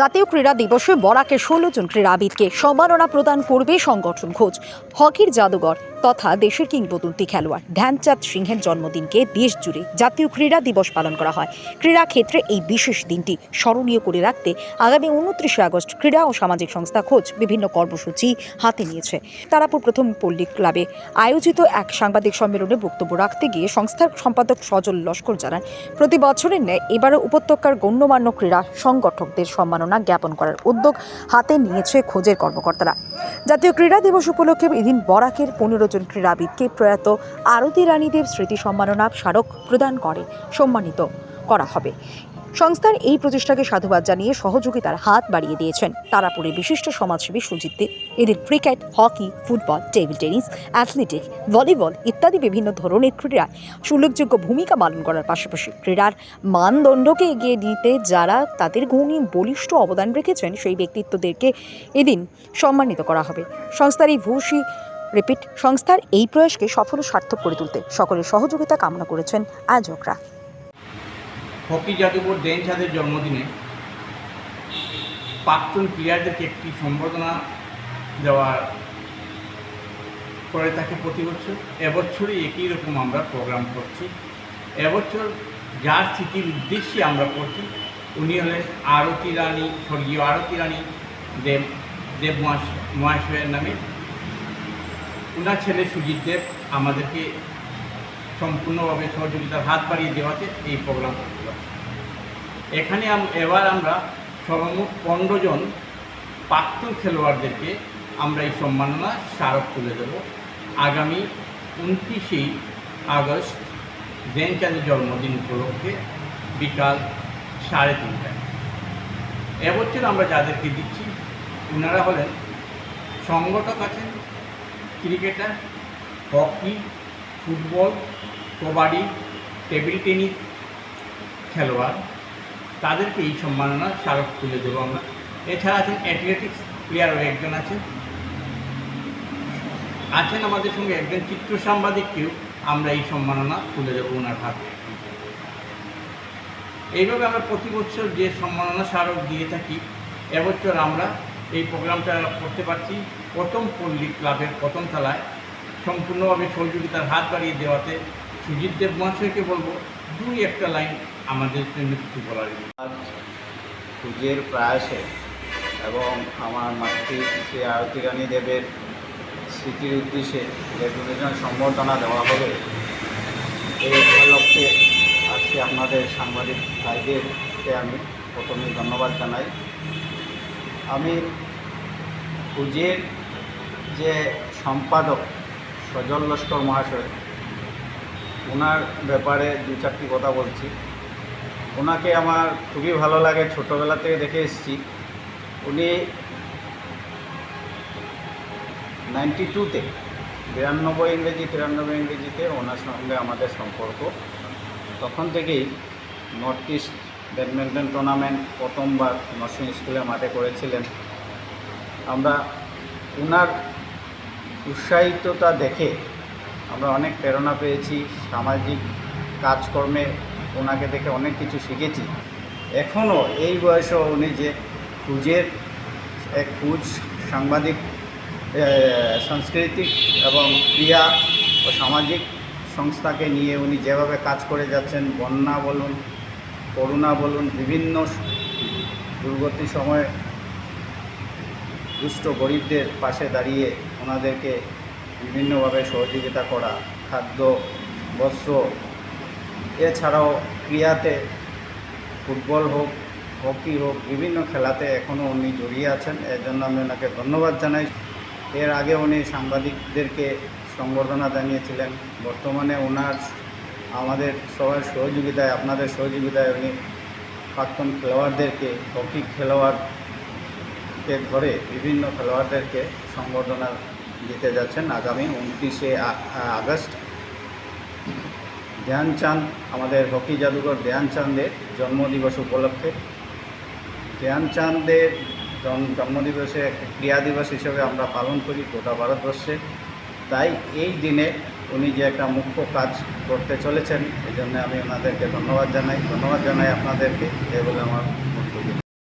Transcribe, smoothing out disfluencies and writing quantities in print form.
জাতীয় ক্রীড়া দিবসে বরাকে ১৬ জন ক্রীড়াবিদকে সম্মাননা প্রদান করবে সংগঠন খোঁজ। হকির জাদুঘর তথা দেশের কিংবদন্তি খেলোয়াড় ধ্যানচাঁদ সিংহের জন্মদিনকে দেশ জুড়ে জাতীয় ক্রীড়া দিবস পালন করা হয়। ক্রীড়া ক্ষেত্রে এই বিশেষ দিনটি স্মরণীয় করে রাখতে আগামী ২৯শে আগস্ট ক্রীড়া ও সামাজিক সংস্থা খোঁজ বিভিন্ন কর্মসূচি হাতে নিয়েছে। তারাপুর প্রথম পল্লী ক্লাবে আয়োজিত এক সাংবাদিক সম্মেলনে বক্তব্য রাখতে গিয়ে সংস্থার সম্পাদক সজল লস্কর জানান, প্রতি বছরের ন্যায় এবারও উপত্যকার গণ্যমান্য ক্রীড়া সংগঠকদের সম্মাননা জ্ঞাপন করার উদ্যোগ হাতে নিয়েছে খোঁজের কর্মকর্তারা। জাতীয় ক্রীড়া দিবস উপলক্ষে এদিন বরাকের ১৫ জন ক্রীড়াবিদকে প্রয়াত আরতি রানীদেব স্মৃতি সম্মাননা স্মারক প্রদান করে সম্মানিত করা হবে। সংস্থার এই প্রচেষ্টাকে সাধুবাদ জানিয়ে সহযোগিতার হাত বাড়িয়ে দিয়েছেন তারাপুরের বিশিষ্ট সমাজসেবী সুজিত। এদের cricket, hockey, football, table tennis, athletic, volleyball ইত্যাদি বিভিন্ন ধরনের ক্রীড়ায় উল্লেখযোগ্য ভূমিকা পালন করার পাশাপাশি ক্রীড়ার মানদণ্ডকে এগিয়ে নিতে যারা তাদের গুণী বলিষ্ঠ অবদান রেখেছেন সেই ব্যক্তিত্বদেরকে এদিন সম্মানিত করা হবে। সংস্থার এই প্রয়াসকে সফল ও সার্থক করে তুলতে সকলের সহযোগিতা কামনা করেছেন আয়োজকরা। হকি জাদুঘর ধ্যানচাঁদের জন্মদিনে প্রাক্তন প্লেয়ারদেরকে একটি সম্বর্ধনা দেওয়া করে থাকে প্রতি বছর। এবছরই একই রকম আমরা প্রোগ্রাম করছি। এবছর যার স্মৃতির উদ্দেশ্যে আমরা করছি উনি হলেন আরতি রানী, স্বর্গীয় আরতি রানী দেব মহাশয়ের নামে। ওনার ছেলে সুজিত দেব আমাদেরকে সম্পূর্ণভাবে সহযোগিতার হাত বাড়িয়ে দেওয়াতে এই প্রোগ্রাম করতে পারছি। এখানে এবার আমরা সর্বমোট ১৫ জন প্রাক্তন খেলোয়াড়দেরকে আমরা এই সম্মাননা স্মারক তুলে দেব আগামী ২৯শে আগস্ট ধ্যানচাঁদের জন্মদিন উপলক্ষে বিকাল ৩:৩০টায়। এবছর আমরা যাদেরকে দিচ্ছি ওনারা হলেন সংগঠক আছেন, cricketer, hockey, football, kabaddi, table tennis খেলোয়াড়, তাদেরকে এই সম্মাননা স্মারক তুলে দেবো আমরা। এছাড়া আছেন অ্যাথলেটিক্স প্লেয়ারও একজন আছেন আমাদের সঙ্গে একজন চিত্র সাংবাদিককেও আমরা এই সম্মাননা তুলে দেবো ওনার হাতে। এইভাবে আমরা প্রতি বছর যে সম্মাননা স্মারক দিয়ে থাকি, এবছর আমরা এই প্রোগ্রামটা করতে পারছি প্রথম পল্লী ক্লাবের প্রথম তলায়। সম্পূর্ণভাবে সহযোগিতার হাত বাড়িয়ে দেওয়াতে সুজিত দেব মহাশয়কে বলবো দুই একটা লাইন আমাদের জন্য কিছু বলার। আজ পুজোর প্রয়াসে এবং আমার মাতৃশ্রী আরতি রানী দেবের স্মৃতির উদ্দেশ্যে যে দুজন সম্বর্ধনা দেওয়া হবে, এই উপলক্ষে আজকে আপনাদের সাংবাদিক ভাইদেরকে আমি প্রথমে ধন্যবাদ জানাই। আমি পুজোর যে সম্পাদক সজল লস্কর মহাশয়, ওনার ব্যাপারে দু চারটি কথা বলছি। ওনাকে আমার খুবই ভালো লাগে, ছোটোবেলা থেকে দেখে এসেছি। উনি 92-তে 92 ইংরেজি 93 ইংরেজিতে ওনার সঙ্গে আমাদের সম্পর্ক। তখন থেকেই নর্থ ইস্ট ব্যাডমিন্টন টুর্নামেন্ট প্রথমবার নরসিং স্কুলের মাঠে করেছিলেন। আমরা ওনার উৎসাহিততা দেখে আমরা অনেক প্রেরণা পেয়েছি। সামাজিক কাজকর্মে ওনাকে দেখে অনেক কিছু শিখেছি। এখনও এই বয়সেও উনি যে খোঁজ সাংবাদিক, সাংস্কৃতিক এবং ক্রীড়া ও সামাজিক সংস্থাকে নিয়ে উনি যেভাবে কাজ করে যাচ্ছেন, বন্যা বলুন, করোনা বলুন, বিভিন্ন দুর্গতির সময় দুষ্ট গরিবদের পাশে দাঁড়িয়ে ওনাদেরকে বিভিন্নভাবে সহযোগিতা করা, খাদ্য, বস্ত্র, এছাড়াও ক্রীড়াতে ফুটবল হোক, হকি হোক, বিভিন্ন খেলাতে এখনও উনি জড়িয়ে আছেন। এর জন্য আমি ওনাকে ধন্যবাদ জানাই। এর আগে উনি সাংবাদিকদেরকে সংবর্ধনা জানিয়েছিলেন। বর্তমানে ওনার আমাদের সবার সহযোগিতায়, আপনাদের সহযোগিতায় উনি প্রাক্তন খেলোয়াড়দেরকে, হকি খেলোয়াড়কে ধরে বিভিন্ন খেলোয়াড়দেরকে সংবর্ধনা দিতে যাচ্ছেন আগামী 29শে আগস্ট ধ্যানচাঁদ, আমাদের হকি জাদুঘর ধ্যানচাঁদের জন্মদিবস উপলক্ষে। ধ্যানচাঁদের জন্মদিবসে ক্রীড়া দিবস হিসেবে আমরা পালন করি গোটা ভারতবর্ষে। তাই এই দিনে উনি যে একটা মুখ্য কাজ করতে চলেছেন, এই জন্য আমি ওনাদেরকে ধন্যবাদ জানাই আপনাদেরকে, এই বলে আমার